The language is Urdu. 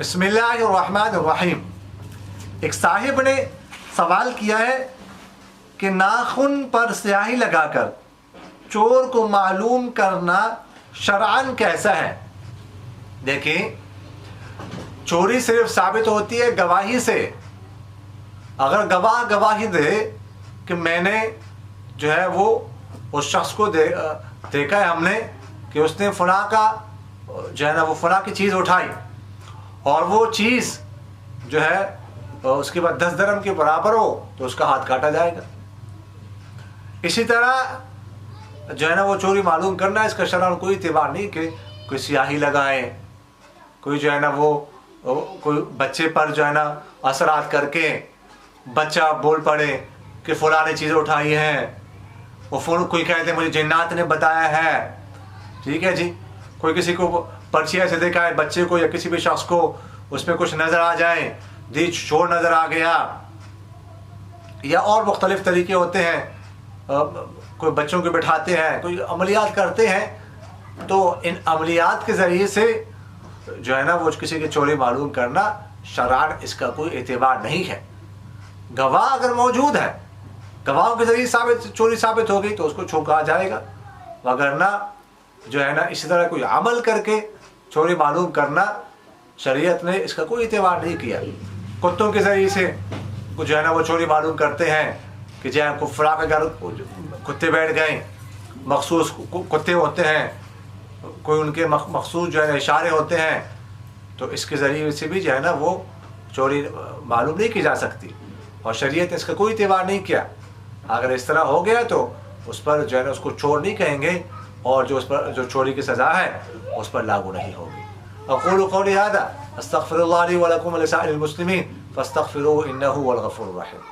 بسم اللہ الرحمن الرحیم۔ ایک صاحب نے سوال کیا ہے کہ ناخن پر سیاہی لگا کر چور کو معلوم کرنا شرعاً کیسا ہے؟ دیکھیں، چوری صرف ثابت ہوتی ہے گواہی سے۔ اگر گواہ گواہی دے کہ میں نے جو ہے وہ اس شخص کو دیکھا ہے ہم نے کہ اس نے فلاں کا جو ہے نا وہ فلاں کی چیز اٹھائی اور وہ چیز جو ہے اس کے بعد 10 درہم کے برابر ہو تو اس کا ہاتھ کاٹا جائے گا۔ اسی طرح جو ہے نا وہ چوری معلوم کرنا، اس کا شرعاً کوئی اعتبار نہیں کہ کوئی سیاہی لگائیں، کوئی جو ہے نا وہ کوئی بچے پر جو ہے نا اثرات کر کے بچہ بول پڑے کہ فلاں نے چیزیں اٹھائی ہیں، وہ کوئی کہتے ہیں مجھے جنات نے بتایا ہے، ٹھیک ہے جی۔ کوئی کسی کو پرچی ایسے دیکھا ہے بچے کو یا کسی بھی شخص کو، اس میں کچھ نظر آ جائے، جی چور نظر آ گیا، یا اور مختلف طریقے ہوتے ہیں، کوئی بچوں کو بٹھاتے ہیں، کوئی عملیات کرتے ہیں، تو ان عملیات کے ذریعے سے جو ہے نا وہ کسی کی چوری معلوم کرنا شرعاً اس کا کوئی اعتبار نہیں ہے۔ گواہ اگر موجود ہے، گواہوں کے ذریعے چوری ثابت ہوگی تو اس کو چھوڑا جائے گا، وگرنہ جو ہے نا اسی طرح کوئی عمل کر کے چوری معلوم کرنا شریعت نے اس کا کوئی اعتبار نہیں کیا۔ کتوں کے ذریعے سے جو ہے نا وہ چوری معلوم کرتے ہیں کہ جو ہے فلاں کے گھر کتے بیٹھ گئے، مخصوص کتے ہوتے ہیں، کوئی ان کے مخصوص جو ہے نا اشارے ہوتے ہیں، تو اس کے ذریعے سے بھی جو ہے نا وہ چوری معلوم نہیں کی جا سکتی، اور شریعت نے اس کا کوئی اعتبار نہیں کیا۔ اگر اس طرح ہو گیا تو اس پر جو ہے نا اس کو چور نہیں کہیں گے، اور جو اس پر جو چوری کی سزا ہے اس پر لاگو نہیں ہوگی۔ اقول قولی ھذا استغفر اللہ لی ولکم ولسائر المسلمین فاستغفروہ انہ هو الغفور الرحیم۔